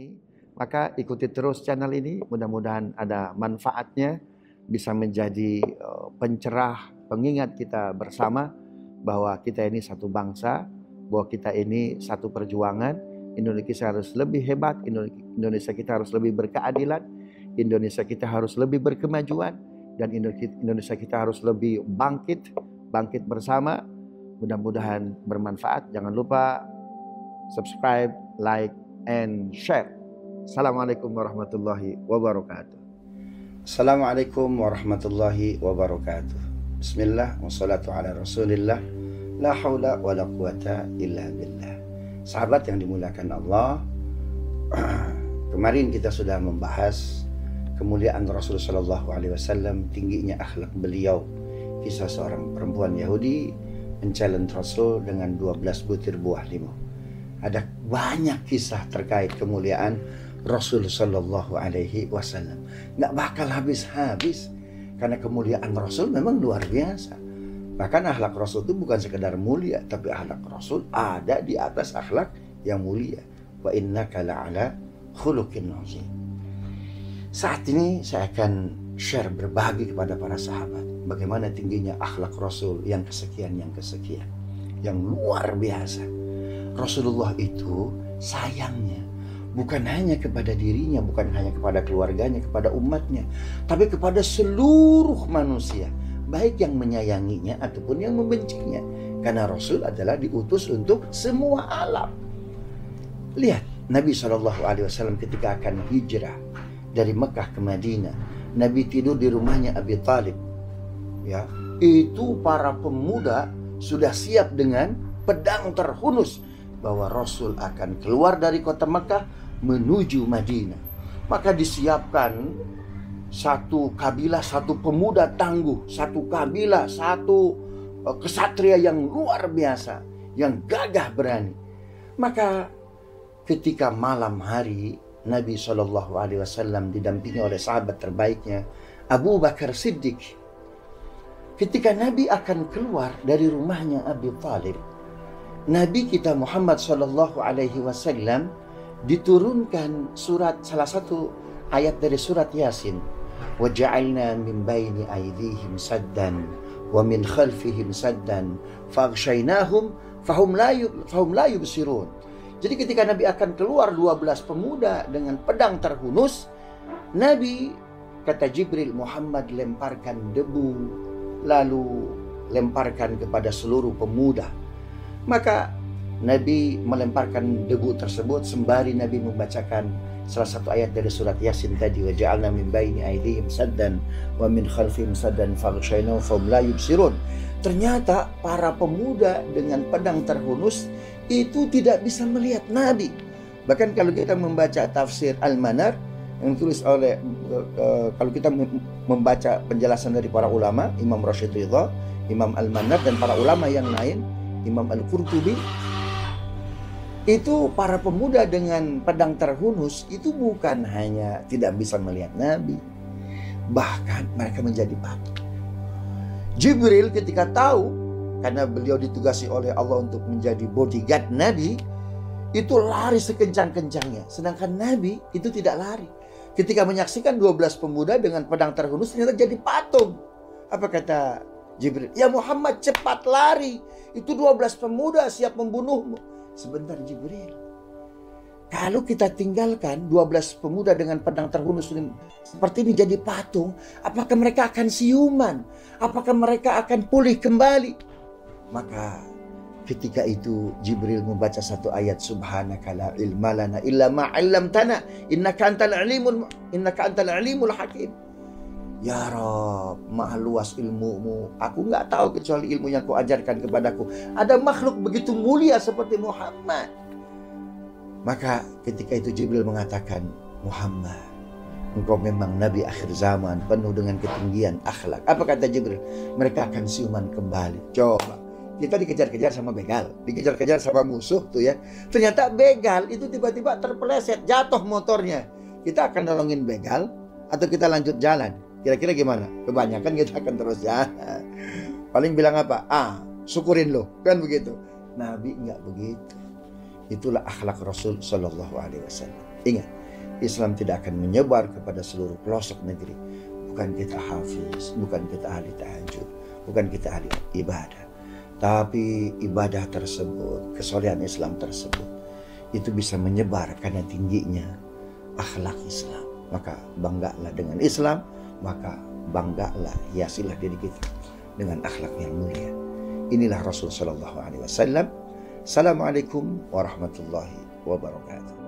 ini, maka ikuti terus channel ini. Mudah-mudahan ada manfaatnya, bisa menjadi pencerah, pengingat kita bersama bahwa kita ini satu bangsa, bahwa kita ini satu perjuangan. Indonesia harus lebih hebat, Indonesia kita harus lebih berkeadilan, Indonesia kita harus lebih berkemajuan, dan Indonesia kita harus lebih bangkit bersama. Mudah-mudahan bermanfaat. Jangan lupa subscribe, like, and share. Assalamualaikum warahmatullahi wabarakatuh. Assalamualaikum warahmatullahi wabarakatuh. Bismillah, wassalatu ala rasulillah, la hawla wa la quwata illa billah. Sahabat yang dimuliakan Allah, kemarin kita sudah membahas kemuliaan Rasul Shallallahu Alaihi Wasallam, tingginya akhlak beliau. Kisah seorang perempuan Yahudi men-challenge Rasul dengan 12 butir buah limau. Ada banyak kisah terkait kemuliaan Rasul Shallallahu Alaihi Wasallam. Nggak bakal habis-habis, karena kemuliaan Rasul memang luar biasa. Bahkan akhlak Rasul itu bukan sekedar mulia, tapi akhlak Rasul ada di atas akhlak yang mulia. Wa innaka la'ala khuluqin azim. Saat ini saya akan share, berbagi kepada para sahabat bagaimana tingginya akhlak Rasul yang kesekian, yang luar biasa. Rasulullah itu sayangnya bukan hanya kepada dirinya, bukan hanya kepada keluarganya, kepada umatnya, tapi kepada seluruh manusia, baik yang menyayanginya ataupun yang membencinya. Karena Rasul adalah diutus untuk semua alam. Lihat Nabi SAW ketika akan hijrah dari Mekah ke Madinah, Nabi tidur di rumahnya Abi Talib. Ya, itu para pemuda sudah siap dengan pedang terhunus bahwa Rasul akan keluar dari kota Mekah menuju Madinah. Maka disiapkan satu kabilah, satu pemuda tangguh, satu kabilah, satu kesatria yang luar biasa, yang gagah berani. Maka ketika malam hari, Nabi SAW didampingi oleh sahabat terbaiknya, Abu Bakar Siddiq. Ketika Nabi akan keluar dari rumahnya Abi Talib, Nabi kita Muhammad SAW diturunkan surat, salah satu ayat dari surat Yasin. وَجَعَلْنَا مِنْ بَيْنِ أَيْدِيهِمْ سَدًّا وَمِنْ خَلْفِهِمْ سَدًّا فَأَغْشَيْنَاهُمْ فَهُمْ لَا يُبْصِرُونَ. Jadi ketika Nabi akan keluar 12 pemuda dengan pedang terhunus, Nabi, kata Jibril, Muhammad lemparkan debu, lalu lemparkan kepada seluruh pemuda. Maka Nabi melemparkan debu tersebut sembari Nabi membacakan salah satu ayat dari surat Yasin tadi, wa ja'alna min baini aydihim saddan wa min khalfihim saddan faghshaynahum fahum la yubsirun. Ternyata para pemuda dengan pedang terhunus itu tidak bisa melihat Nabi. Bahkan kalau kita membaca tafsir Al-Manar yang ditulis oleh kalau kita membaca penjelasan dari para ulama, Imam Rashid Ridha, Imam Al-Manar, dan para ulama yang lain, Imam Al-Qurtubi, itu para pemuda dengan pedang terhunus itu bukan hanya tidak bisa melihat Nabi, bahkan mereka menjadi patung. Jibril ketika tahu, karena beliau ditugasi oleh Allah untuk menjadi bodyguard Nabi, itu lari sekencang-kencangnya. Sedangkan Nabi itu tidak lari. Ketika menyaksikan 12 pemuda dengan pedang terhunus, ternyata jadi patung. Apa kata Jibril? Ya Muhammad, cepat lari. Itu 12 pemuda siap membunuhmu. Sebentar Jibril. Kalau kita tinggalkan 12 pemuda dengan pedang terhunus seperti ini jadi patung, apakah mereka akan siuman? Apakah mereka akan pulih kembali? Maka ketika itu Jibril membaca satu ayat, subhanaka la ilma lana illa ma 'allamtana innaka antal alimul hakim. Ya Rabb, maha luas ilmumu, aku nggak tahu kecuali ilmu yang kau ajarkan kepadaku. Ada makhluk begitu mulia seperti Muhammad. Maka ketika itu Jibril mengatakan, Muhammad, engkau memang Nabi akhir zaman, penuh dengan ketinggian akhlak. Apa kata Jibril? Mereka akan siuman kembali. Coba, kita dikejar-kejar sama begal, dikejar-kejar sama musuh tuh ya. Ternyata begal itu tiba-tiba terpeleset, jatuh motornya. Kita akan nolongin begal atau kita lanjut jalan? Kira-kira gimana? Kebanyakan kita akan terus jalan. Paling bilang apa? Syukurin lo, kan begitu. Nabi nggak begitu. Itulah akhlak Rasul Shallallahu Alaihi Wasallam. Ingat, Islam tidak akan menyebar kepada seluruh pelosok negeri. Bukan kita hafiz, bukan kita ahli tahajud, bukan kita ahli ibadah. Tapi ibadah tersebut, kesolehan Islam tersebut, itu bisa menyebar karena tingginya akhlak Islam. Maka banggalah dengan Islam, maka banggalah, hiasilah diri kita dengan akhlak yang mulia. Inilah Rasul sallallahu alaihi wasallam. Assalamualaikum warahmatullahi wabarakatuh.